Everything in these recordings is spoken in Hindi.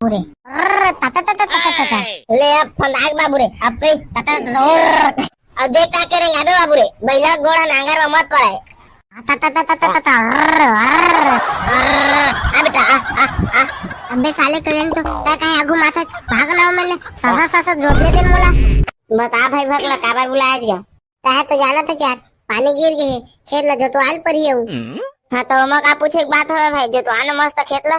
बुरे ले अब फंदाक बाबू रे अब कई अब देख क्या करेंगे अबे बाबू रे बैला गोड़ा नांगर में मत पड़े अबे साले करें तो क्या कहे आगू माथा भागना हो मैंने ससा ससा जोत ले दिन मोला बता भाई भगला काबर बुलाया गया कहे तो जाना था चार पानी गिर गए खेत ला जोतवाल पर ही हूँ। हाँ तो हम का पूछे बात है भाई जोतवाल मस्त खेत ला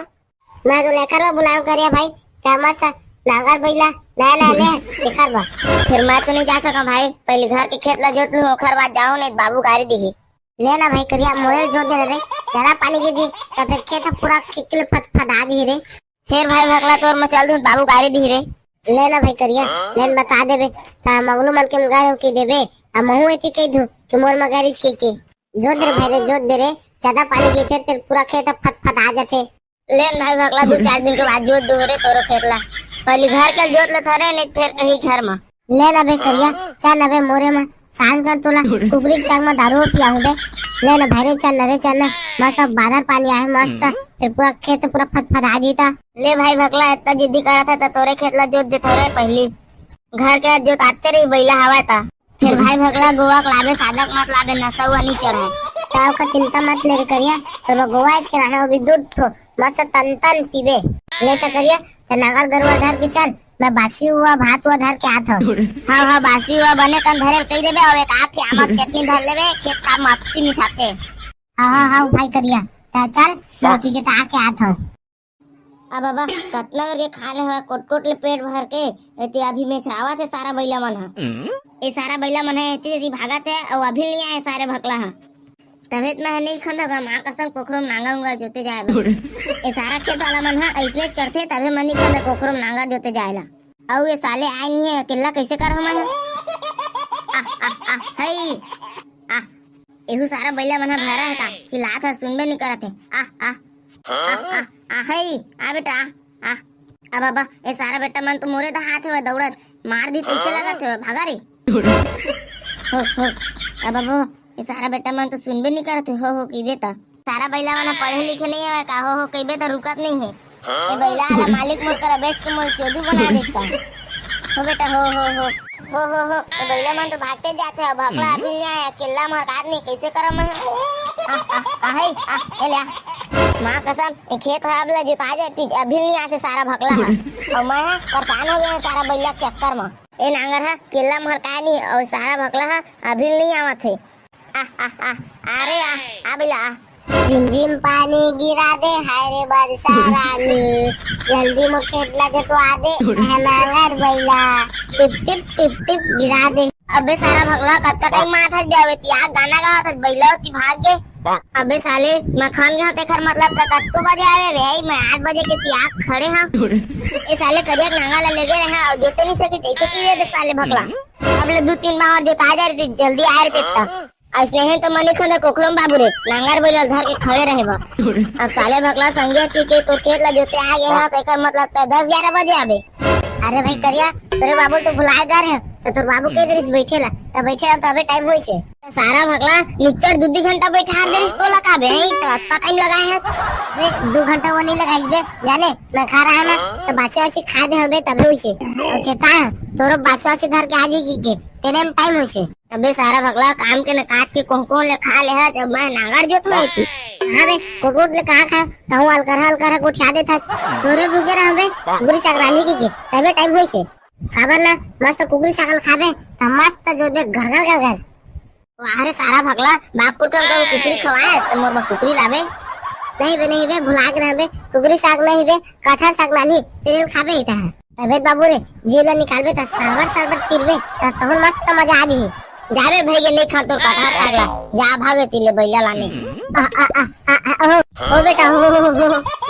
मैं तो लेकर बुलाऊ करिया भाई क्या मस्त नांगर बैला नया नया ले दिखा बा फिर मैं तो नहीं जा सका भाई पहले घर के खेत ला जोत लूं ओखर बाद जाऊं नहीं बाबू गाड़ी दी लेना भाई करिया मोरे जोत दे रे जरा पानी गिर जी तब तक खेत पूरा किकले फदा दी रे फिर भाई भगला तोर मैं चल दूं बाबू गाड़ी दी रे लेना भाई करिया लेन बता देबे ता मगलू मन के गाय की देबे आ महू एती कह दूं कि मोर मगारिस के जोत दे भाई रे जोत दे रे ज्यादा पानी गिर थे पूरा खेत फदा जाते लेन भाई भगला 2-4 दिन के बाद जोत दो रे तोरो खेत ला पहले घर के जोत ले थरे नहीं फिर कहीं घर में लेना भाई करिया चल अबे मोरे में सांझ कर तोला कुकरी के संग में दारू पियाऊं बे लेना भाई रे चल रे चल मस्त बादल पानी आए मस्त फिर पूरा खेत पूरा फदा जीता ले भाई भगला इतना जिद्दी करा था तो तोरे खेत ला जोत दे थोड़े पहली घर के जोत आते रही बैला हवा था फिर भाई भगला गोवा लावे सादक मत लावे नशा हुआ नहीं चढ़ाए ताव का चिंता मत ले करिया तो मैं गोवा के रहा अभी दूध ठो मस्त तन तन पीबे ले तो करिया तो नागर गरुआ धर के चल मैं बासी हुआ भात हुआ धर के आता हूँ। हाँ बासी हुआ बने कन धरे कही देबे और एक आके आमक चटनी धर लेबे खेत का मत्ती मिठाते हाँ भाई करिया ता चल मैं तुझे ता आके आता हूँ। अब बाबा कतना करके खा ले हुआ कोट ले पेट भर के एती अभी में छावा थे सारा बैला मन है ये सारा बैला मन है एती भागत है और अभी नहीं आए सारे भकला है तबे इतना है नहीं खंदा मां कसम कोखरो नांगा उंगा जोते जाए ये सारा खेत वाला मन है ऐसने करते तबे मन नहीं खंदा कोखरो नांगा जोते जाएला और ये साले आए नहीं है अकेला कैसे कर हम हई एहू सारा बैला मन भरा है का चिल्लात है सुनबे नहीं करत है हई आ बेटा आ बाबा ये सारा बेटा मन तो मोरे दा हाथ है दौड़त मार दी कैसे लगत है भागा रे हो अब बाबा ये सारा बेटा मन तो सुनबे नहीं करते हो की बेटा सारा बैला मन पढ़े लिखे नहीं है का हो कई बेटा रुकत नहीं है ये बैला वाला मालिक मोर कर बेच के मोर चोदू बना देता हो बेटा हो तो बैला मन तो भागते जाते हैं भगला अभी नहीं आया अकेला मरकात नहीं कैसे करम है ए ले मां कसम ये खेत है अब जोता जाती अभी नहीं आते सारा भगला है और मैं परेशान हो गया सारा बैला के चक्कर में ए नांगर है केला मरका नहीं और सारा भगला है अभी नहीं आवत है अरे आ बिला जिम जिम पानी गिरा दे हाय रे बरसा रानी जल्दी मुझे इतना जो तो आ दे नांगर बैला टिप टिप टिप टिप गिरा दे अबे सारा भगला कत्ता टाइम माथा जावे तिया गाना गावत है बैला ती भाग गए अबे साले मैं खान गया ते खर मतलब कत्तो बजे आवे रे मैं 8 बजे के तिया खड़े हां ये साले करिया नांगा ला लगे रहे और जोते नहीं सके जैसे की वे साले भगला अब ले 2-3 बार जो ता जा रहे जल्दी आ रहे ता ऐसने है तो मनी खंदा कोखरम बाबू रे नांगर बैल धर के खड़े रहे बा अब साले भगला संगे के तो खेत ला जोते आ गए हां तो एकर मतलब 10-11 बजे आबे अरे भाई करिया तेरे बाबू तो भुला जा रहे तो तोर बाबू के देरिस बैठेला त बैठेला तो अबे टाइम होई छे सारा भगला निच्चर 2 घंटा बैठा देरिस तो लगा बे तो इतना टाइम लगाए है वे 2 घंटा वो नहीं लगाई बे जाने मैं खा रहा ना तो बासी खा दे हबे तब होई छे और चेता तोरो बासी धर के आ जाएगी के तेरे में टाइम होई छे अबे सारा भगला काम के न काट के कोन ले खा ले है जब मैं नांगर जो थोड़ी थी हां बे कोट ले कहां खा कहूं हल कर को ठा दे था तोरे रुके रह बे गुरी सागरानी की तबे टाइम होई छे खाबर ना मस्त कुकरी सागल खाबे त मस्त जो बे घर अरे सारा भगला बापुर को कुकरी खवाए तो मोर कुकरी लावे नहीं बे भुला के रहबे कुकरी साग नहीं बे कटहल साग नानी तेल खाबे इता तबे बाबू रे जेला निकालबे त सरवर तिरबे त तहन मस्त मजा आ जी जाबे भैया नहीं खा तो कटहल साग ला जा भागे तिले बैला लाने ओ बेटा हो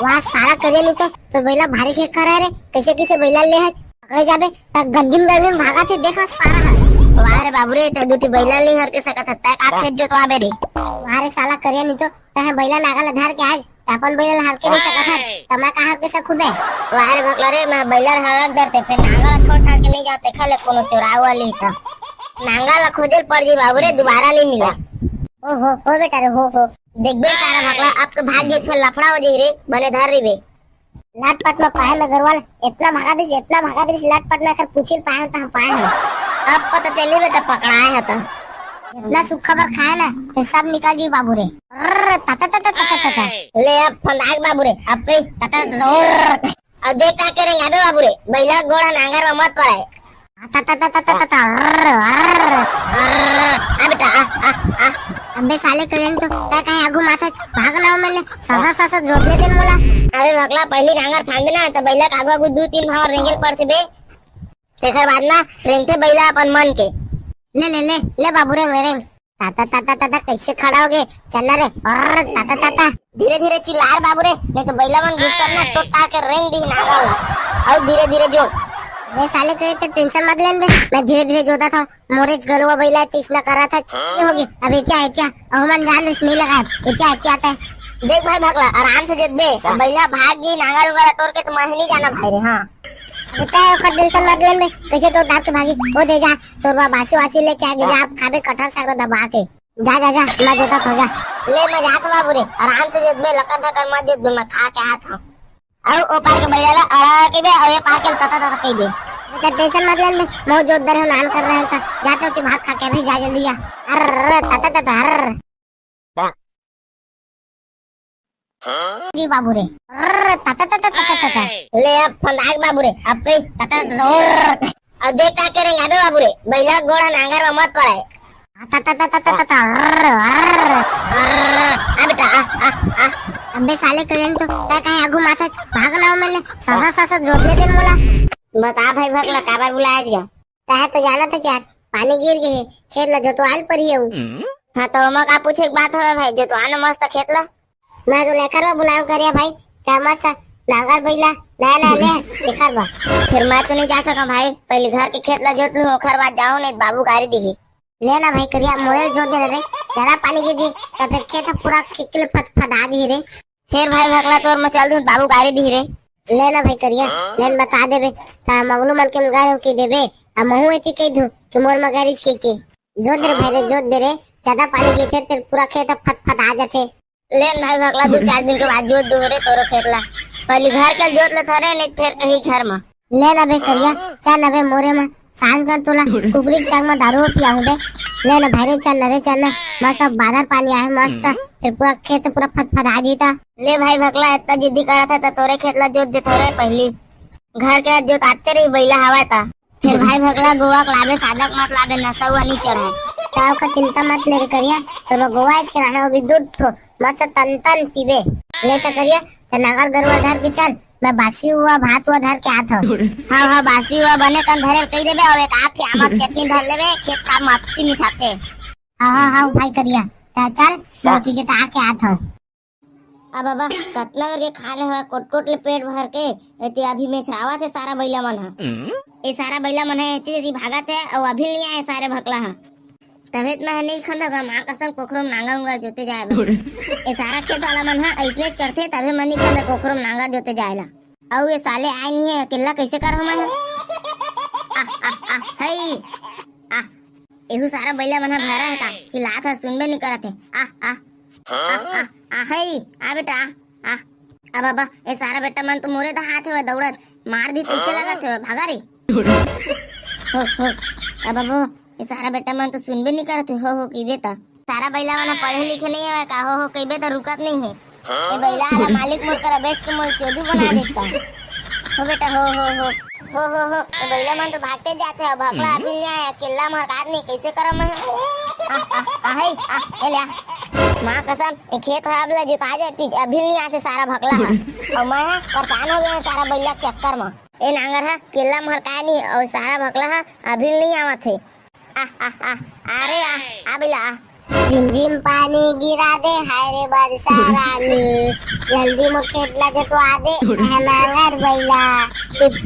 वाह सारा करे नहीं तो बैला भारी के करे रे कैसे बैला ले है पकड़े जाबे त गंदिन भागा थे देखा सारा वाह रे बाबू रे ते दुटी बैला ले हर के सकत है का खेत जो तो आबे रे वाह रे साला करिया नहीं तो तहे बैला नागल धर के आज अपन बैला हल के नहीं सकत है तमा कहां के सखुबे वाह रे भगला रे मैं बैला हड़क धरते फिर नागल छोड़ छाड़ के नहीं जाते खले कोनो चोराव वाली त नांगा खोजल पड़ जी बाबू रे दोबारा नहीं मिला हो बेटा रे हो देख बे सारा भगला अब तो भाग गए फिर लफड़ा हो जाई रे बने धर री बे लाटपट में पाए में गरवाल इतना भागा दिस लाटपट में कर पूछिल पाए तो हम पाए हैं। अब पता चली बेटा पकड़ाए है तो इतना सूखा भर खाए ना तो सब निकल जी बाबू रे। तता तता तता तता ले अब फंदाक बाबू रे अब कई तता अब देख का करेंगे अबे बाबू रे बैला गोड़ा नांगर में मत पड़े। तता तता तता तता आ बेटा आ अबे साले करें तो क्या कहे आगू माथा भागना मिले ससा जोतने दिन मोला। अबे भगला पहली नांगर फांदना तो बैला आगू आगू दो तीन भाव रेंगल पर से बे तेकर बाद ना रेंगते बैला अपन मन के ले बाबू रेंग ताता ताता ताता कैसे खड़ा हो गए चन्ना रे और ताता ताता धीरे चिल्लार बाबू रे नहीं तो बैला मन गुस्सा ना टोटा के रेंग दी नांगर और धीरे जो वे साले करे तो टेंशन मत लेन बे मैं धीरे जोता था मोरेज गरुआ बैला तीसना करा था ये होगी अब क्या अहमन जान नहीं लगा क्या आता है देख भाई भगला आराम से जत बे बैला भाग गई नांगर उंगर टोर के तो मैं नहीं जाना भाई रे। हां बेटा खट टेंशन मत लेन बे कैसे तो डाक के भागी वो दे जा तोर बा बासी लेके आगे जा आप खाबे कटहर साग दबा के जा मैं जोता हो जा ले मैं जात बाबू रे आराम से जत बे लकड़ ढकर मत जत बे मैं खा के आत हूं और ओ पार के बैला अड़ा के बे और ये पार के तता के बे टेंशन मत लेन बे मो जो दर है नाम कर रहे हैं जाते हो कि भात खा के भी जा जल्दी जा अर तता जी बाबू रे तता ले अब फंदाक बाबू रे अब कई तता अब देख का करेंगे अबे बाबू रे बैला गोड़ा नांगर में मत पड़े। तता आ बेटा आ अबे साले करें तो क्या कहे आगू माथा भागना मिले ससा जोतने दिन मोला। बता भाई भगला काबर बुलाया गया कहे तो जाना था चार पानी गिर गए खेत ला जोतवाल पर ही हूँ। हाँ तो मैं का पूछे बात है भाई जोतवाना मस्त खेत ला मैं तो लेकर बुलाऊ करिया भाई क्या मस्त नांगर बैला नया ले लेकर बा फिर मैं तो नहीं जा सका भाई पहले घर के खेत ला जोत लूं ओखर बाद जाऊं नहीं बाबू गाड़ी दी लेना भाई करिया मोरे जोत दे रे जरा पानी गिर जी तो फिर खेत पूरा किकले फटफटा दी रे फिर भाई भगला तोर मैं चल दूं बाबू गाड़ी दी रे लेना भाई करिया लेन बता देबे ता मंगलू मन के गाड़ी की देबे आ महू एती कह दूं कि मोर मगारिस के जोत दे भाई रे जोत दे रे ज्यादा पानी गिर थे फिर पूरा खेत फटफटा जाते लेन भाई भगला 2-4 दिन के बाद जोत दो रे तोरो खेत ला पहले घर के जोत ले थरे नहीं फिर कहीं घर में लेना भाई करिया चल नबे मोरे में सांझ कर तोला कुबरी के संग में दारू पियाऊं बे लेना भाई रे चल मस्त बादल पानी आए मस्त फिर पूरा खेत पूरा फटफटा जीता ले भाई भगला इतना जिद्दी करा था तो तोरे खेत ला जोत दे थोड़े पहली घर के जोत आते रही बैला हवा था फिर भाई भगला गोवा लाबे सादक मत लाबे नशा हुआ नहीं चढ़ाए ताव का चिंता मत ले करिया तो गोवा चढ़ाना वो भी दूध ठो मस्त तन पीबे ले तो करिया तो नगर गरुआ धर के चल मैं बासी हुआ भात हुआ धर के आता हूँ। हाँ बासी हुआ बने कन धरे कही देबे और एक आके आमक चटनी धर लेबे खेत का मक्की मिठाते। हाँ भाई करिया ता चल मैं तुझे ता आके आता हूँ। अब बाबा कतना करके खा ले हुआ कोट ले पेट भर के एते अभी में छावा थे सारा बैला मन है ये सारा बैला मन है एते भागा थे और अभी नहीं आए सारे भकला है तबेत में नहीं खंदा मां कसम कोखरम नांगा उंगा जोते जाए ये सारा खेत वाला मन है ऐसने करते तबे मन नहीं खंदा कोखरम नांगा जोते जाएला और ये साले आए नहीं है अकेला कैसे कर हम हई एहू सारा बैला मन भरा है का चिल्लात है सुनबे नहीं करत है हई आ बेटा आ बाबा ये सारा बेटा मन तो मोरे दा हाथ है दौड़त मार दी कैसे लगत है भागा रे हो अब बाबा ये सारा बेटा मन तो सुनबे नहीं करते हो की बेटा सारा बैला मन पढ़े लिखे नहीं है का हो कई बे तो रुकत नहीं है ये बैला वाला मालिक मोर कर बेच के मोर चोदू बना देता हो बेटा हो तो बैला मन तो भागते जाते हैं भगला अभी नहीं आया अकेला मरकात नहीं कैसे करम है ए ले मां कसम ये खेत है अबला जुता जाती अभी नहीं आते सारा भगला है और मैं परेशान हो गया सारा बैला के चक्कर में ए नांगर है केला मरका नहीं और सारा भगला है अभी नहीं आवत है अरे आ बिला झिमझिम पानी गिरा दे हाय रे बरसा रानी जल्दी मो खेत ला जोतवा दे नांगर बैला टिप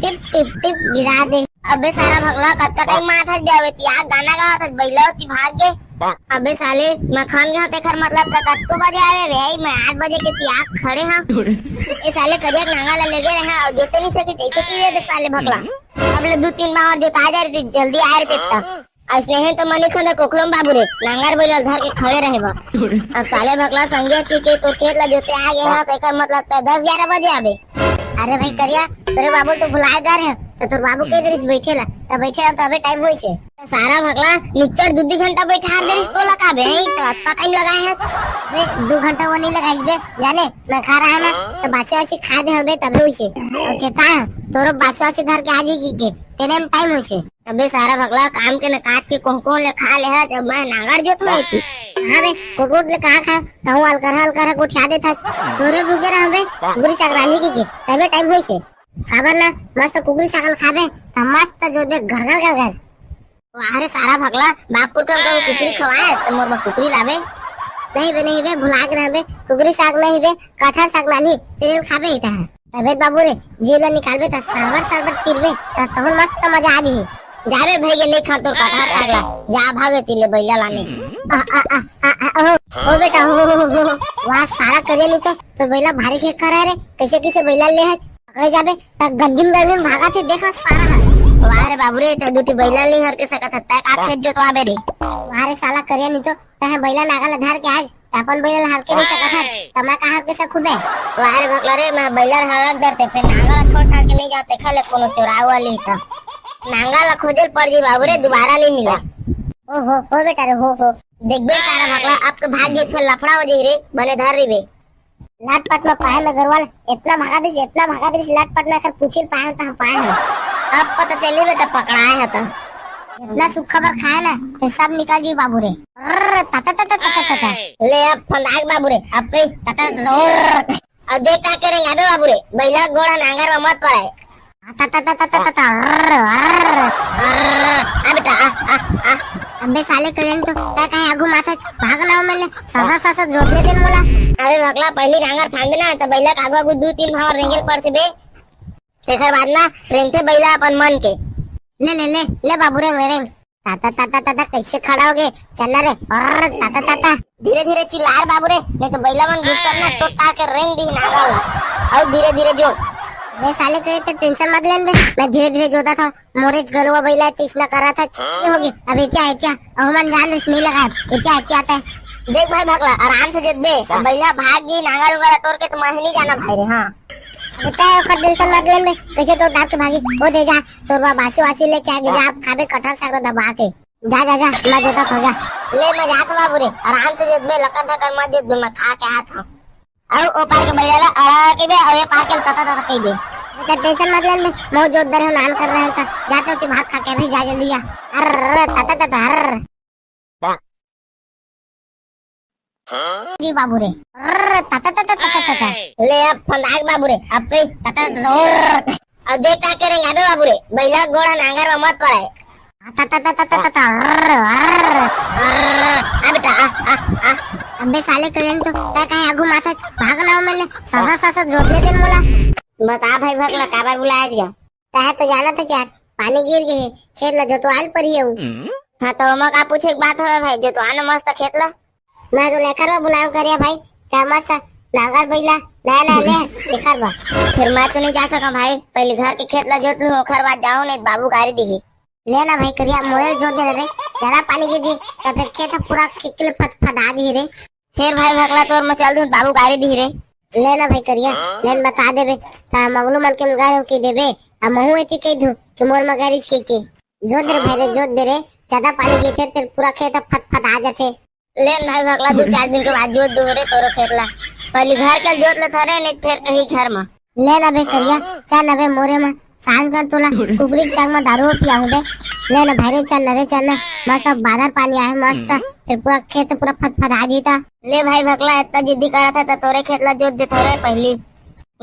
गिरा दे अबे सारा भगला कत्ता टाइम माथा जावे ती आ गाना गावत है बैला ती भाग गए अबे साले मखान के होते खर मतलब कत्तो बजे आवे भाई मैं 8 बजे के ती आग खड़े हां ए साले करिया नांगा ला लगे रहे और जोते नहीं सके जैसे की वे साले भगला अब ले 2-3 बार जोता जा रही जल्दी आ रहे ता ऐसने है तो मनी खंदा कोखरम बाबू रे नांगर बैल धर के खड़े रहे बा अब साले भगला संगे ची के तो खेत ला जोते आ गए हां तो एकर मतलब 10-11 बजे आबे अरे भाई करिया तोरे बाबू तो भुलाए जा रहे तो तोर बाबू के देरिस बैठेला त बैठेला तो अबे टाइम होई छे सारा भगला निच्चर 2 घंटा बैठा देरिस तो लगा बे तो अत्ता टाइम लगाए है बे 2 घंटा वो नहीं लगाइस बे जाने मैं खा रहा है ना तो बासी वासी खा दे हबे तबे होई छे और चेता तोरो बासी वासी धर के आजी की तेने में टाइम होई छे अबे सारा भगला काम के न काट के कोह ले खा ले है जब मैं नागर जो थोड़ी थी हां बे कोट ले कहां खा कहूं हल कर को ठा दे था तोरे रुके रह बे गुरी सागरानी की तबे टाइम होई छे खाबर ना मस्त कुकरी सागल खाबे त मस्त जो बे घर अरे सारा भगला बापुर को कुकरी खवाए तो मोर कुकरी लावे नहीं बे भुला के रहबे कुकरी साग नहीं बे कटहल साग नानी तेल खाबे ही तबे बाबू रे जीला निकालबे त सरबर तिरबे त तहन मस्त मजा आ जी जाबे भैया नहीं खा तो कटहल साग ला जा भागे तिले बैला लाने ओ बेटा हो वाह सारा करे नहीं तो बैला भारी के करा रे कैसे बैला ले है पकड़े जाबे त गद्दिन भागा थे देखा सारा वाह रे बाबू रे ते दुटी बैला ले हर के सकत त का खेत जो तो आबे रे वाह रे साला करे नहीं तो तह बैला नागल धर के आज अपन बैला हाल के नहीं सकत है तमा कहां के से खुबे वाह रे भगला रे मैं बैला हरक धरते पे नागल छोड़ छाड़ के नहीं जाते खाले कोनो चोराव वाली त नांगल खोजल पड़ जी बाबू रे दोबारा नहीं मिला ओहो हो बेटा रे हो देख बे सारा भगला आपके भाग्य पे लफड़ा हो जी रे बने धर री बे लाटपट में पाए में गरवाल इतना भागा दिस लाटपट में कर पूछिल पाए तो हम पाए हैं अब पता चली बेटा पकड़ाए है तो इतना सुख खबर खाए ना तो सब निकल जी बाबू रे तता ले अब फंदाग बाबू रे अब कई तता अब देख का करेंगे अबे बाबू रे बैला गोड़ा नांगर में मत पड़े तता अबे साले करें तो क्या कहे आगू माथा भागना मेले ससा जोतने दिन मोला अबे भगला पहली नांगर फांदना तो बैला का आगू 2-3 भाव रेंगल पर से बे तेकर बाद ना रेंगते बैला अपन मन के ले बाबू रेंग ताता कैसे खड़ा होगे चलना रे और ताता धीरे चिल्लार बाबू रे नहीं तो बैला मन गुस्सा ना टोटा के रेंग दी नांगल और धीरे जो मैं साले करे तो टेंशन मत लेन बे मैं धीरे जोता था मोरेज गरुआ बैला तीसना करा था ये होगी अब क्या अहमन जान नहीं लगा क्या आता है देख भाई भगला आराम से जत बे बैला भाग गई नांगर वगैरह टोर के तो मैं नहीं जाना भाई रे हां बेटा खट टेंशन मत लेन बे कैसे तो डाक के भागी वो दे जा तोरवा बासी लेके आगे जा आप खाबे कटहल साग दबा के जा मैं जोता था जा ले मैं जात बाबू रे आराम से जत बे लकड़ धकर मत जत बे मैं खा के आता हूं और ओ पार के बैला आ के बे और ये पार के तता कई बे बेटा टेंशन मत लेन बे मो जोत दरे नान कर रहे हैं जाते हो भात खा के भी जा जल्दी जा अर तता जी बाबू रे तता ले अब फंदाग बाबू रे अब कई तता अब देख का करेंगे अबे बाबू रे बैला गोड़ा नांगर में मत पड़े तता बेटा अबे साले करें तो क्या कहे आगू माथा भागना मेले ससा जोतने दिन मोला बता भाई भगला काबर बुलाया गया कहे तो जाना था चार पानी गिर गए खेत ला जोतवाल पर ही हूं हां तो मैं का पूछे एक बात है भाई जोतवाना मस्त खेत ला मैं तो लेकर बुलाऊं करिया भाई क्या मस्त नागर बैला नया ले लेकर बा फिर मैं तो नहीं जा सका भाई पहले घर के खेत ला जोत लूं ओखर बाद जाऊं नहीं बाबू गाड़ी दी लेना भाई करिया मोरे जोत दे रे जरा पानी गिर जी तो फिर खेत पूरा किकले फटफटा दी रे फिर भाई भगला तोर मैं चल दूं बाबू गाड़ी दी रे लेना भाई करिया लेन बता देबे ता मगलू मन के गाड़ी की देबे आ महू एती कह दू कि मोर मगारिस के जोत दे भाई रे जोत दे रे ज्यादा पानी गिरते फिर पूरा खेत फटफट आ जाते लेन भाई भगला 2-4 दिन के बाद जोत दो रे तोरो खेत ला पहले घर के जोत ले थरे नहीं फिर कहीं घर में लेना भाई करिया चल अबे मोरे में सांझ कर तोला कुकरी संग में दारू पियाऊं बे लेना भाई रे चल मस्त बादल पानी आए मस्त फिर पूरा खेत पूरा फटफट आ जीता ले भाई भगला इतना जिद्दी करा था तो तोरे खेत ला जोत दे थोड़े पहली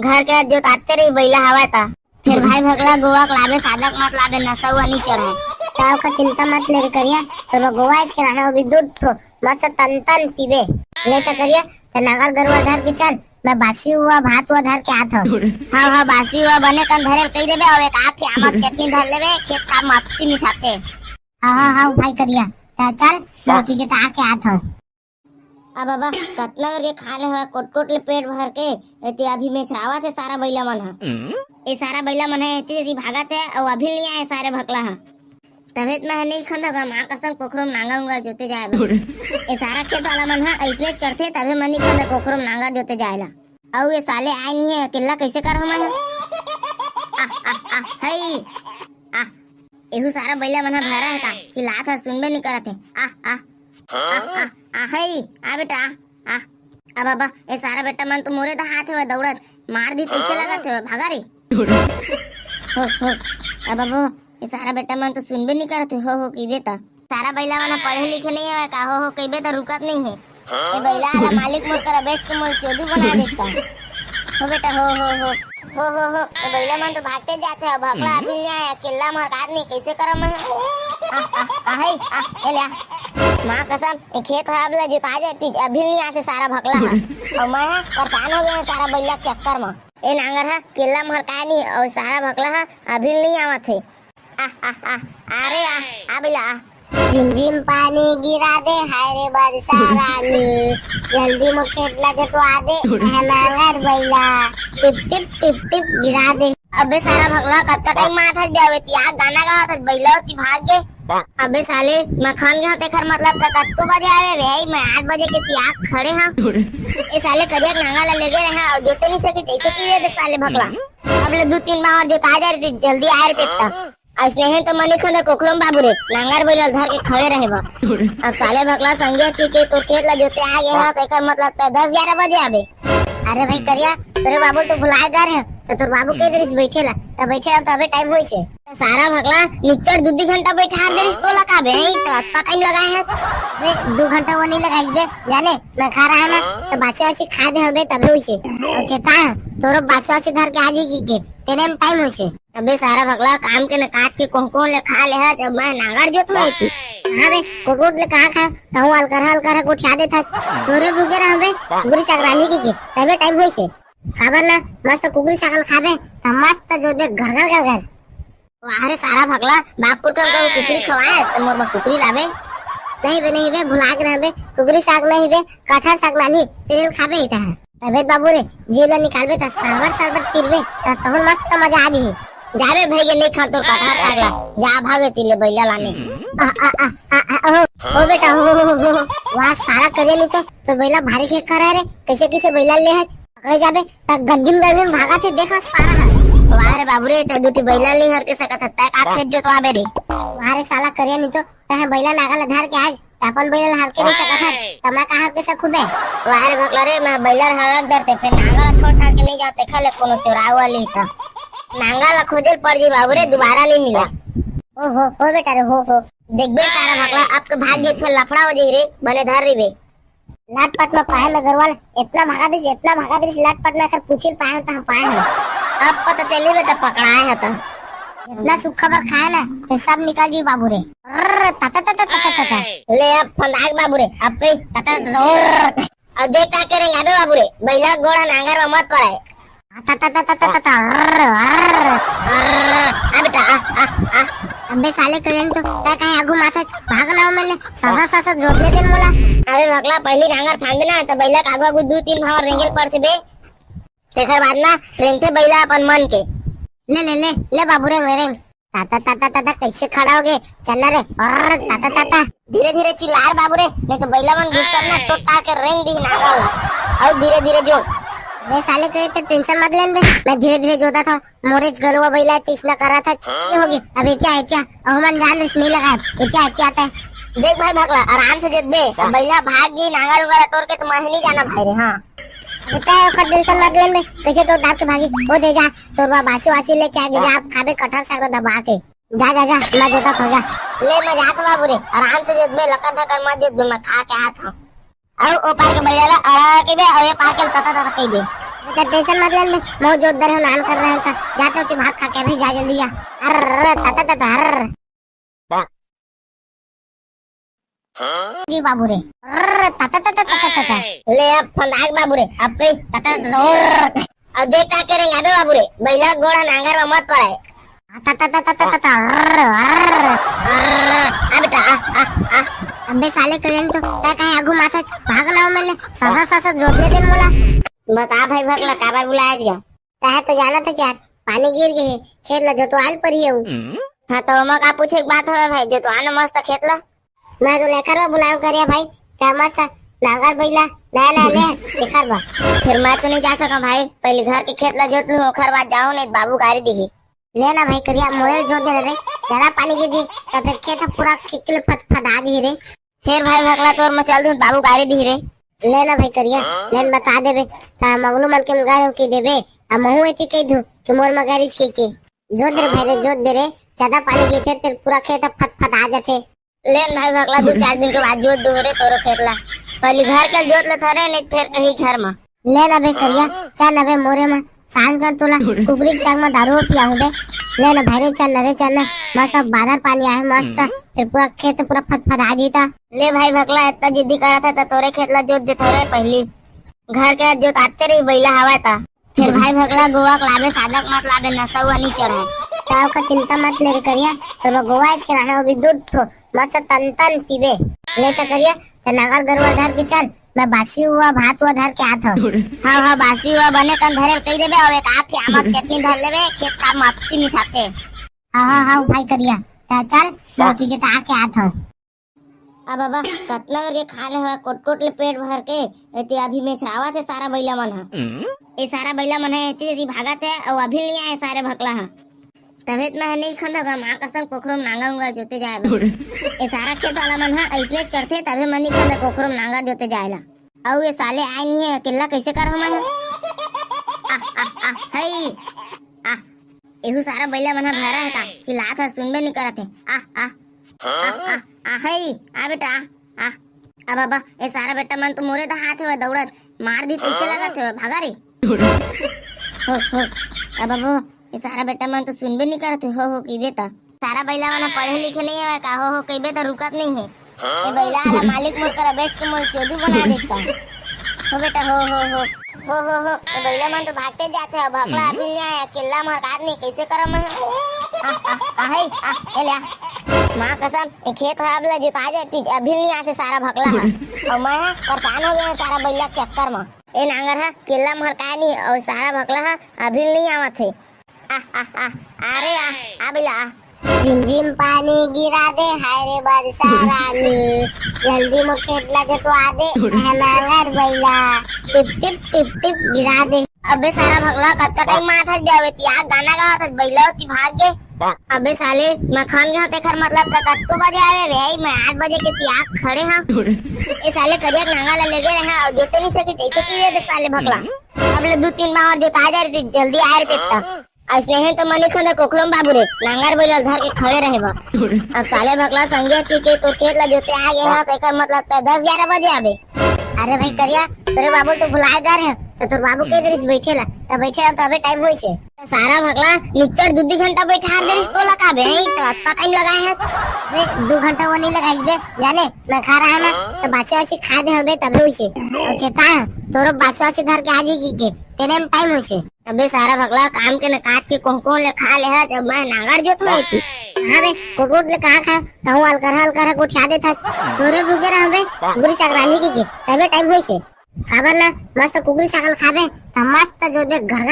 घर के जोत आते रही बैला हवा था फिर भाई भगला गोवा लावे सादक मत लावे नशा हुआ नहीं चढ़े ताव का चिंता मत ले करिया तो गोवा इच के रहना भी दूध ठो मस्त तन पीबे ले तो करिया तो नागर गरुआ धर के चल मैं बासी हुआ भात हुआ धर के आता हूँ हाँ बासी हुआ बने कन धरे कही देबे और एक आके आमक चटनी धर लेबे खेत का मत्ती मिठाते हाँ भाई करिया ता चल मोती जे ता आके आता हूँ अब बाबा कतना करके खा ले हुआ कोट ले पेट भर के एती अभी में छावा थे सारा बैला मन हा ए सारा बैला मन है एती भागा थे और अभी नहीं आए सारे भकला हा तबेत में नहीं खंदा मां कसम कोखरम नांगा उंगा जोते जाए ए सारा खेत वाला मन हा ऐसने करथे तबे मनी खंदा कोखरम नांगा जोते जाएला और ये साले आए नहीं है अकेला कैसे कर हम एहू सारा बैला मन भरा है का चिल्लात है सुनबे नहीं करत है आ आ आ आ आ हई आ बेटा आ आ बाबा ए सारा बेटा मन तो मोरे दा हाथ है दौड़त मार दी कैसे लगत है भागा रे हो आ बाबा ए सारा बेटा मन तो सुनबे नहीं करत हो की बेटा सारा बैला मन पढ़े लिखे नहीं है का हो कइबे तो रुकत नहीं है ए बैला वाला मालिक मोर कर बेच के मोर चोदी बना देत का हो बेटा हो ए बैला मन तो भागते जाते हैं भगला अभी नहीं आया किल्ला मार काट नहीं कैसे करम है आ हे आ ए ले मां कसम ए खेत है अबला जोता जाती अभी नहीं आते सारा भगला है और मैं परेशान हो गया सारा बैला के चक्कर में ए नांगर है किल्ला मार का नहीं और सारा भगला है अभी नहीं आवत है आ अरे आ बैला झिमझिम पानी गिरा दे हाय रे बरसा रानी जल्दी मो खेतला जोतवा दे नांगर बैला टिप टिप टिप टिप गिरा दे अबे सारा भगला कत्ता टाइम माथा जावे ती आ गाना गावत बैला की भाग गए अबे साले मखान के होते खर मतलब कत्तो बजे आवे भाई मैं 8 बजे के ती आग खड़े हां ए साले करिया नांगा ला लगे रहे और जोते नहीं सके जैसे की वे साले भगला अब ले 2-3 बार और जोता जा रही जल्दी आ रहे ता ऐसने है तो मनी खुद कोखरम बाबू रे नांगर बैल धर के खड़े रहे बा अब साले भगला संगे चिके तो खेत ला जोते आ गए हां एकर मतलब 10-11 बजे आबे अरे भाई करिया तेरे बाबू तो भुला जा रहे तो तोर बाबू के देरिस बैठेला तो अबे टाइम होई छे सारा भगला निच्चर 2 घंटा बैठा देरिस तो लगा बे तो अत्ता टाइम लगा है बे 2 घंटा वो नहीं लगाइस बे जाने मैं खा रहा है ना तो बाचा वासी खा दे हबे तबे होई छे और चेता तोरो बाचा वासी धर के आजी की के तेरे में टाइम होई छे अबे सारा भगला काम के न काट के कोन ले खा ले है जब मैं नांगर जोत में थी हां बे कोकोट ले कहां खा तो हल कर को ठा दे था तोरे रुके रह बे गुरी सागरानी की के तबे टाइम होई छे खाबर ना मस्त कुकरी सागल खाबे त मस्त जो बे घर अरे सारा भगला बापुर को कुकरी खवाए तो मोर में कुकरी लावे नहीं बे भुला के रहबे कुकरी साग नहीं बे कटहल साग लानी तेल खाबे इता तबे बाबू रे जीला निकालबे त सरबर तिरबे त तहन मस्त मजा आ जी जाबे भई नहीं खा तो कटहल साग ला जा भागे तिले बैला लाने ओ बेटा हो वाह सारा करे नहीं तो बैला भारी खेत करा रे कैसे बैला ले है पकड़े जाबे त गंदिम भागा थे देखा सारा वाह रे बाबू रे ते दुटी बैला ले हर के सकत त का खेत जो तो आबे रे वाह रे साला करे नहीं तो तहे बैला नागल धर के आज अपन बैला हल्के नहीं सकत है तमा कहां के सखुबे वाह रे भगला रे मैं बैला हड़क धरते फिर नांगल छोड़ छाड़ के नहीं जाते खले कोनो चोराव वाली त नांगल खोजल पड़ जी बाबू रे दोबारा नहीं मिला ओ बेटा रे हो देख बे सारा भगला अब तो भाग गए फिर लफड़ा हो जी रे बने धर री बे लाटपट में पाए में गरवाल इतना भागा दिस लाटपट में कर पूछिल पाए तो हम पाए हैं अब पता चली बेटा पकड़ाए है तो इतना सुख खबर खाए ना तो सब निकल जी बाबू रे तता ले अब फंदाग बाबू रे अब कई तता अब देख क्या करेंगे अबे बाबू रे बैला घोड़ा नांगर में मत पड़े तता बेटा अबे साले करें तो क्या कहे आगू माथा भागना मेले ससा जोतने देन मोला अबे भगला पहली नांगर फांदना तो बैला आगू आगू 2-3 भाव रेंगल पर से बे तेकर बाद ना रेंगते बैला अपन मन के ले बाबू रेंग ताता कैसे खड़ा हो गए चलना रे और ताता धीरे चिल्लार बाबू रे नहीं तो बैला मन घुस करना टोटा के रेंग दी नागल और धीरे जो वे साले करे तो टेंशन मत लेन बे मैं धीरे जोता था मोरेज गलवा बैला तीसना करा था ये होगी अब क्या अहमन जान रिस नहीं लगा क्या आता है देख भाई भगला आराम से जत बे बैला भाग गई नांगर वगैरह टोर के तो मैं नहीं जाना भाई रे हां बेटा खट टेंशन मत लेन बे कैसे तो डाक के भागी वो दे जा तोरवा बासी लेके आ गए जा आप खाबे कटहल साग दबा के जा मैं जोता था जा ले मैं जात बाबू रे आराम से जत बे लकर ठकर मत जत बे मैं खा के आता और ओ पार के बैला आ के बे और ये पार के तता के बे बेटा टेंशन मत लेन बे मो जोत दर नान कर रहे था जाते हो भाग खा के भी जा जल्दी जा अर तता जी बाबू रे तता ले अब फंदाग बाबू रे अब कई तता अब देख क्या करेंगे अबे बाबू रे बैला घोड़ा नांगर में मत पड़े तता बेटा अबे साले करें तो क्या कहे आगू माथा भागना मेले ससा जोतने देन मोला बता भाई भगला काबर बुलाया गया चाहे तो जाना था चार पानी गिर गए खेत ला जोतवाल पर ही हां तो मैं का पूछे एक बात है भाई जोतवाना मस्त खेत ला मैं तो लेकर वो बुलाओ करिया भाई क्या मस्त नांगर बैला नया ले लेकर बा फिर मैं तो नहीं जा सका भाई पहले घर के खेत ला जोत लूं ओखर बाद जाऊं नहीं बाबू गाड़ी दी लेना भाई करिया मोरे जो दे रे ज्यादा पानी गिर जी तब फिर खेत पूरा खिकल फटफटा दी रे फिर भाई भगला तोर में चल दूं बाबू गाड़ी दी रे लेना भाई करिया लेन बता देबे ता मगलू मन के गाड़ी की देबे आ महू एती कह दूं कि मोर में गाड़ी के जो दे भाई रे जो दे रे ज्यादा पानी गिर फिर पूरा खेत फटफटा जाते लेन भाई भगला 2-4 दिन के बाद जोत दो रे तोरो खेतला पहले घर के जोत ले थरे नहीं फिर कहीं घर में लेना भाई करिया चल अबे मोरे में सांझ कर तोला कुकरी के संग में दारू पियाऊं बे ले ना भाई चल ना मस्त बादल पानी आए मस्त फिर पूरा खेत पूरा फटफटा जीता ले भाई भगला इतना जिद्दी करा था तो तोरे खेतला जोत देते रे पहली घर के जोत आते रही बैला हवा था फिर भाई भगला गोवा लावे सादक मत लावे नशा हुआ नहीं चढ़े ताव का चिंता मत ले करिया तो गोवा आज के रहना अभी दूध ठो मस्त तन तन पीबे ले तो करिया तो नगर गरवा धर के चल मैं बासी हुआ भात हुआ धर के आत हूँ हाँ बासी हुआ बने कन धरे कही देबे और एक आख की आमक चटनी धर लेबे खेत का मत्ती मिठाते हाँ भाई करिया ता चल मोती जे ता के आत हूँ अब बाबा कतना करके खा ले हुआ कोट ले पेट भर के एती अभी में छावा थे सारा बैला मन है ये सारा बैला मन है एती भागा थे और अभी नहीं आए सारे भकला है तबेत में नहीं खंदा मां कसम कोखरम नांगा उंगा जोते जाए ये सारा खेत वाला मन है ऐसने करते तबे मनी खंदा कोखरम नांगा जोते जाएला और ये साले आए नहीं है अकेला कैसे कर हम हई एहू सारा बैला मन भरा है का चिल्लात है सुनबे नहीं करत है हई आ बेटा आ बाबा ये सारा बेटा मन तो मोरे दा हाथ है दौड़त मार दी कैसे लगत है भागा रे हो अब बाबा ये सारा बेटा मन तो सुनबे नहीं करते हो की बेटा सारा बैला मन पढ़े लिखे नहीं है का हो कई तो रुकत नहीं है ये बैला वाला मालिक मोर कर बेच के मोर चोदी बना देता हो बेटा हो ये बैला मन तो भागते जाते हैं भगला अभी नहीं आया अकेला मोर आदमी कैसे करम है ए ले मां कसम ये खेत है अब जोता जाती अभी नहीं आते सारा भगला है और मैं परेशान हो गया सारा बैला के चक्कर में ए नांगर है केला मोर का नहीं और सारा भगला है अभी नहीं आवत है अरे आ बिला झिमझिम पानी गिरा दे हाय रे बरसा रानी जल्दी मुझ खेतला जो तो आ दे नांगर बैला टिप गिरा दे अबे सारा भगला कत्ता टाइम माथा जावे ती आ गाना गावत बैला की भाग गे अबे साले मखान के होते खर मतलब कत्तो बजे आवे भाई मैं 8 बजे के ती आग खड़े हां ए साले करिया नांगा ला लगे रहे और जोते नहीं सके जैसे की वे साले भगला अब ले 2-3 बार और जोता जा रही जल्दी आ रहे थे ऐसे है तो मनी खंदा कोखरम बाबू रे नांगर बैल धर के खड़े रहे बा अब साले भगला संगे के तो खेत ला जोते आ गए हां तो एकर मतलब 10-11 बजे आबे अरे भाई करिया तोरे बाबू तो भुलाए जा रहे तो तोर बाबू के देरिस बैठेला तो अबे टाइम होई छे सारा भगला निच्चर 2 घंटा बैठा देरिस तो लगा बे तो इतना टाइम लगाए है बे 2 घंटा वो नहीं लगाइस बे जाने मैं खा रहा है ना तो बासे वासे खा दे हबे तब होई छे और चेता तोरो बासे वासे धर के आजी की के तेरे में टाइम होई छे अबे सारा भगला काम के न काट के कोन ले खा ले है जब मैं नांगर जो थोड़ी थी हां बे कोट ले कहां खा तो हल कर को ठा दे था तोरे रुके रह बे गुरी चाकरानी की तबे टाइम होई छे खबर ना मस्त कुकरी सागल खाबे त मस्त जो बे घर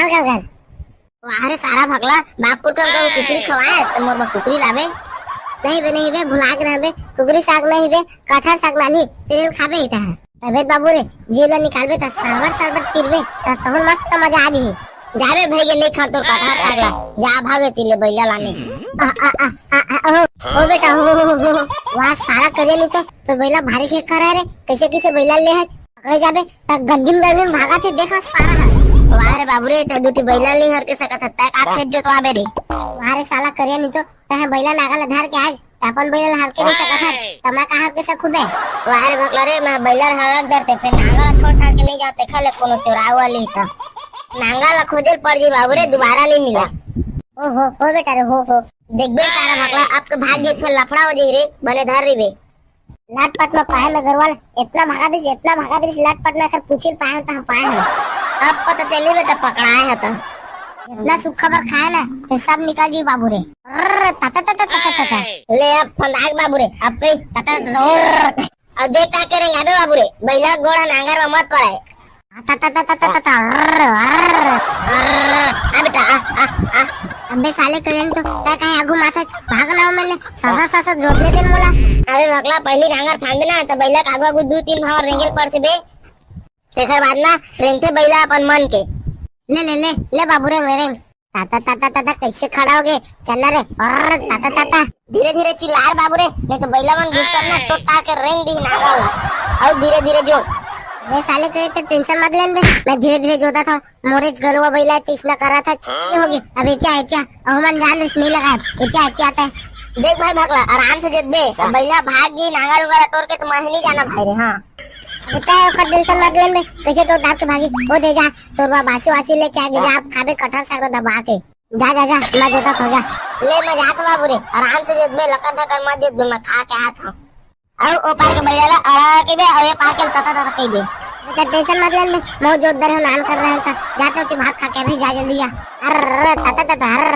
वाहरे सारा भगला बापुर को कुकरी खवाए तो मोर कुकरी लावे नहीं बे भुला के रहबे कुकरी साग नहीं बे कटहल साग नानी तेल खाबे इता तबे बाबू रे जेला निकालबे त सरवर तिरबे त तहन मस्त मजा आ जी जाबे भैया नहीं खा तो कटहल साग ला जा भागे तिले बैला लाने ओ बेटा हो वाह सारा करे नहीं तो बैला भारी खेत करा रे कैसे बैला ले है पकड़े जाबे त गंदिम भागा थे देखा सारा वाह रे बाबू रे त दुटी बैला ले हर के सकत त का खेत जो तो आबे रे वाह रे साला करे नहीं तो तहे बैला नागल धर के आज अपन बैला हर के नहीं सकत है तमा कहां के से खुबे वाह रे भगला रे मैं बैला हरक धरते पे नागल छोड़ छाड़ के नहीं जाते खले कोनो चोरावा ले त नांगल खोजल पड़ जी बाबू रे दोबारा नहीं मिला ओ बेटा रे हो देख बे सारा भगला आपके भाग्य पे लफड़ा हो जी रे बने धर री बे लाटपट में पाए में गरवाल इतना भागा दिस लाटपट में कर पूछिल पाए तो हम पाए हैं अब पता चली बेटा पकड़ाए है तो इतना सुख खबर खाए ना तो सब निकल जी बाबू रे तता ले अब फंदाग बाबू रे अब कई तता अब देख क्या करेंगे अबे बाबू रे बैला गोड़ा नांगर में मत पड़े अबे साले करें तो क्या कहे आगू माथा भागना मैंने ससा जोतने दिन मोला अबे भगला पहली नांगर फांदे ना तो बैला आगू 2-3 भाव रेंगल पर से बे तेकर बाद ना रेंगते बैला अपन मन के ले बाबू रेंग ताता ताता ताता कैसे खड़ा होगे चलना रे और ताता ताता धीरे धीरे चिल्ला रे बाबू रे नहीं तो बैला मन घुस करना टोटा के रेंग दी नागा और धीरे धीरे जो रे साले करे तो टेंशन मत लेन बे मैं धीरे धीरे जोता था मोरेज गरुआ बैला तीसना करा था ये होगी अब क्या अहमन जान रिस नहीं लगा क्या आता है देख भाई भागला आराम से जद बे बैला भाग गई नागा रुगा टोर के तो मैं नहीं जाना भाई रे हां बेटा खट टेंशन मत लेन बे कैसे टोट डाक के भागी वो दे जा तोरवा बासी वासी लेके आगे जा आप खाबे कटहर साग दबा के जा जा जा मैं जोता खो जा ले मैं जात बाबू रे आराम से जद बे लकड़ ठकर मत जद बे मैं खा के आत हूं और ओ पार के बैला अड़ा के बे और ये पार के तता तता के बे बेटा टेंशन मत लेन बे मैं जोत दरे नान कर रहा था जाते हो कि भाग खा के भी जा जल्दी जा अर तता तता हर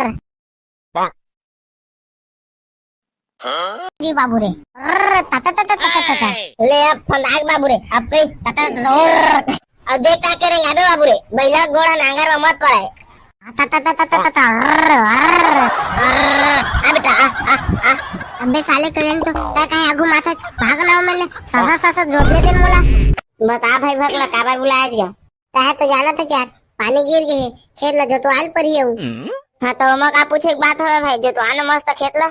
जी बाबू रे तता तता तता तता ले अब फंदाग बाबू रे अब कई तता तता अब देख का करेंगे अबे बाबू रे बैला गोड़ा नांगर में मत पड़े तता तता तता तता आ बेटा आ अबे साले करें तो क्या कहे आगू माथा भागना हो मैंने ससा जोतने दिन मोला बता भाई भगला काबर बुलाया गया चाहे तो जाना था चार पानी गिर गए खेत ला जोतवाल पर ही हूँ हाँ तो मैं का पूछे एक बात है भाई जोतवाना मस्त खेत ला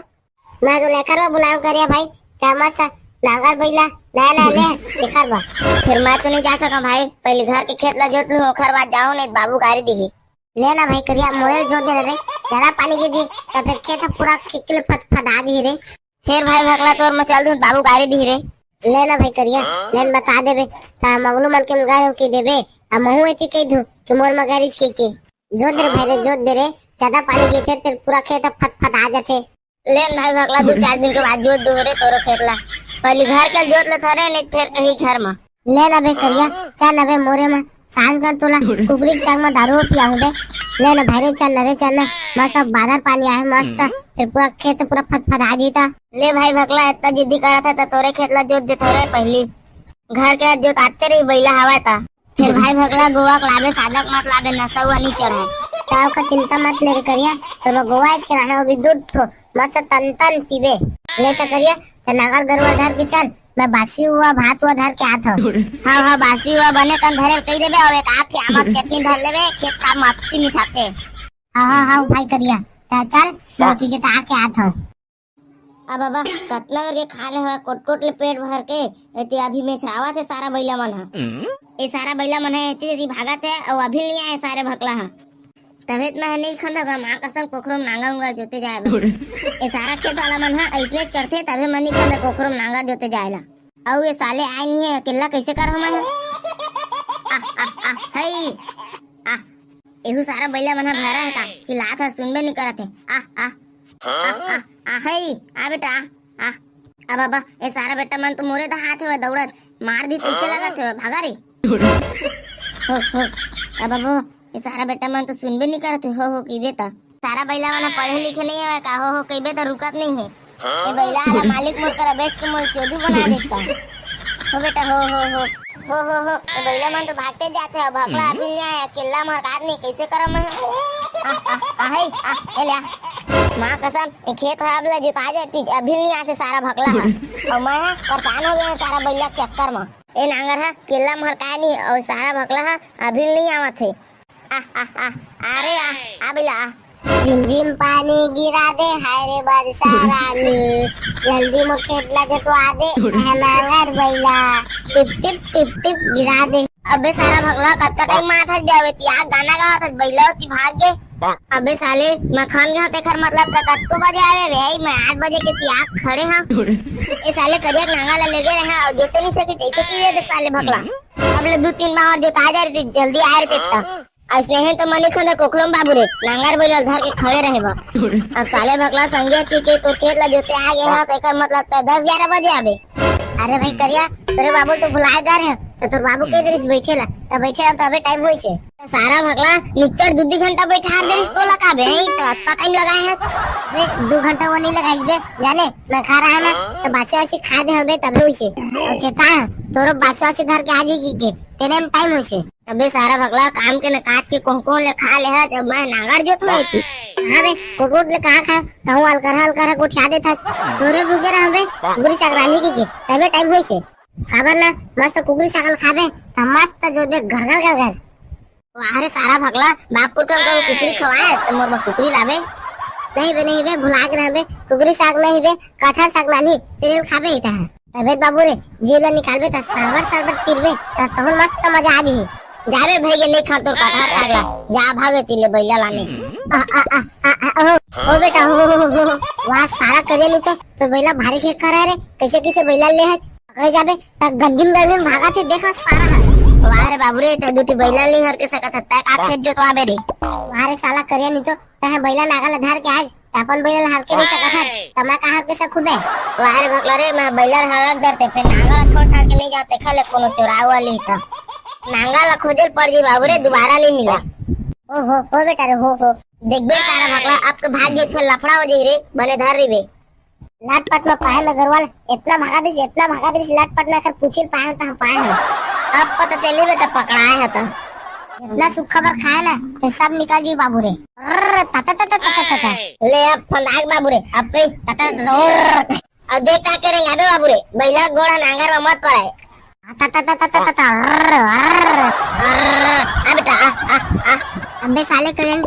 मैं तो लेकर वो बुलाऊं करिया भाई क्या मस्त नागर बैला नया ले लेकर बा फिर मैं तो नहीं जा सका भाई पहले घर के खेत ला जोत लूं ओखर बाद जाऊं नहीं बाबू गाड़ी दी लेना भाई करिया मोरे जोत दे रे ज्यादा पानी गिर जी तो फिर खेत पूरा किकले फटफटा दी रे फिर भाई भगला तोर मैं चल दूं बाबू गाड़ी दी रे लेना भाई करिया लेन बता देबे ता मगलू मन के गाय की देबे आ महू एती कह दूं कि मोर मगारिस के जोत दे भाई रे जोत दे रे ज्यादा पानी गिर थे फिर पूरा खेत फटफटा जाते लेन भाई भगला 2-4 दिन के बाद जोत दो रे तोरो खेतला पहले घर के जोत ले थरे नहीं फिर कहीं घर में लेना भाई करिया चल अबे मोरे में सांझ कर तोला कुकरी के संग में दारू पियाऊं बे लेना भाई रे चल मस्त बादल पानी आए मस्त फिर पूरा खेत पूरा फटफटा जीता ले भाई भगला इतना जिद्दी करा था तो तोरे खेतला जोत दे थोड़े पहली घर के जोत आते रही बैला हवा था फिर भाई भगला गोवा लाबे सादक मत लाबे नशा हुआ नहीं चढ़े ताव का चिंता मत ले करिया तो गोवा के रहना भी दूध तो मस्त तन तन पीबे ले तो करिया तो नगर गरुआ धर के चल मैं बासी हुआ भात हुआ धर के आत हूं हां बासी हुआ बने कन धरे कह देबे और एक आके आमक चटनी धर लेबे खेत का मक्ती मिठाते हां भाई करिया ता चल मोती जे ता के आत हूं अब बाबा कतना के खा ले हुआ कोट ले पेट भर के एते अभी में छावा थे सारा बैला मन है ए सारा बैला मन है एते भागा थे और अभी नहीं आए सारे भकला है तबेत में नहीं खंदा मां कसम कोखरम नांगा उंगा जोते जाए ए सारा खेत वाला मन है ऐसने करथे तबे मनी खंदा कोखरम नांगा जोते जाएला और ये साले आए नहीं है अकेला कैसे कर हम हई एहू सारा बैला मन भरा है का चिल्लात है सुनबे नहीं करत है हई आ बेटा अब बाबा ए सारा बेटा मन तो मोरे दा हाथ है दौड़त मार दी कैसे लगत है भागा रे हो अब बाबा ये सारा बेटा मन तो सुनबे नहीं करते हो की बेटा सारा बैला मन पढ़े लिखे नहीं है का हो कई तो रुकत नहीं है ये बैला वाला मालिक मोर कर बेच के मोर चोदी बना देता हो बेटा हो ये बैला मन तो भागते जाते हैं भगला अभी नहीं आया अकेला मरकात नहीं कैसे करम है ए ले मां कसम ये खेत है अब जोता जाती अभी नहीं आते सारा भगला और मैं परेशान हो गया सारा बैला के चक्कर में ए नांगर है केला मरका नहीं और सारा भगला है अभी नहीं आवत है अरे आ बिला जिम पानी गिरा दे हाय रे बरसा रानी जल्दी मो खेतला जो तो आ दे नांगर बैला टिप गिरा दे अबे सारा भगला कत्ता टाइम माथा जावे ती आ गाना गावत है बैला की भाग गे अबे साले मखान के हाथे खर मतलब कत्तो बजे आवे भाई मैं 8 बजे के ती आग खड़े हां ए साले करिया नांगा ला लगे रहे और जोते नहीं सके जैसे की वे साले भगला अब ले 2-3 बार और जोता जा रही जल्दी आ रहे थे ऐसने है तो मनी खंदा कोखरम बाबू रे नांगर बैल धर के खड़े रहे बा अब साले भगला संगे चिके तो खेत ला जोते आ गए हां तो एकर मतलब 10-11 बजे आबे अरे भाई करिया तेरे बाबू तो भुलाए जा रहे तो तोर बाबू के देरिस बैठेला तो अबे टाइम होई छे सारा भगला निच्चर 2 घंटा बैठा देरिस तो लगा बे तो इतना टाइम लगाए है बे 2 घंटा वो नहीं लगाई बे जाने मैं खा रहा है ना तो बासी वासी खा दे हबे तब होई छे और चेता तोरो बासी वासी धर के आजी की के तेरे में टाइम होई छे अबे सारा भगला काम के न काट के कोन ले खा ले है जब मैं नांगर जो था थी हां बे कोट ले कहां खा तो हल कर को ठा दे था तोरे रुके रह बे गुरी सागरानी की तबे टाइम होई छे खाबर ना मस्त कुकरी सागल खाबे त मस्त जो बे घर वाहरे सारा भगला बापुर को कुकरी खवाए तो मोर बा कुकरी लावे नहीं बे भुला के रहबे कुकरी साग नहीं बे कटहल साग नानी तेल खाबे इता तबे बाबू रे जीला निकालबे त सरवर तिरबे त तोहर मस्त मजा आ जही जाबे भैया नहीं खा तोर कटहल साग ला जा भागे तिले बैला लाने आ आ आ आ ओ बेटा हो वाह सारा करे नहीं तो बैला भारी खेत करा रे कैसे बैला ले है पकड़े जाबे त गंजिम भागा थे देखा सारा वाह रे बाबू रे ते दुटी बैला ली हर के सकत त का खेत जो तो आबे रे वाह रे साला करे नहीं तो तहे बैला नागल धार के आज अपन बैला हल्के नहीं सकत है तमा कहां के से खुबे वाह रे भगला रे मैं बैला हड़क दरते पे नांगल छोड़ छाड़ के नहीं जाते खले कोनो चोराव वाली त नांगल खोजल पड़ जी बाबू रे दोबारा नहीं मिला ओ बेटा रे हो देख बे सारा भगला आपके भाग्य पे लफड़ा हो जी रे बने धर री बे लाटपट में पाए में गरवाल इतना भागा दिस लाटपट में कर पूछिल पाए तो हम पाए हैं अब पता चली बेटा पकड़ाए है तो इतना सुख खबर खाए ना तो सब निकल जी बाबू रे ले अब फंदाग बाबू रे अब कई अब देख क्या करेंगे अबे बाबू रे बैला घोड़ा नांगर में मत पड़ाए बेटा अबे साले करेंगे तो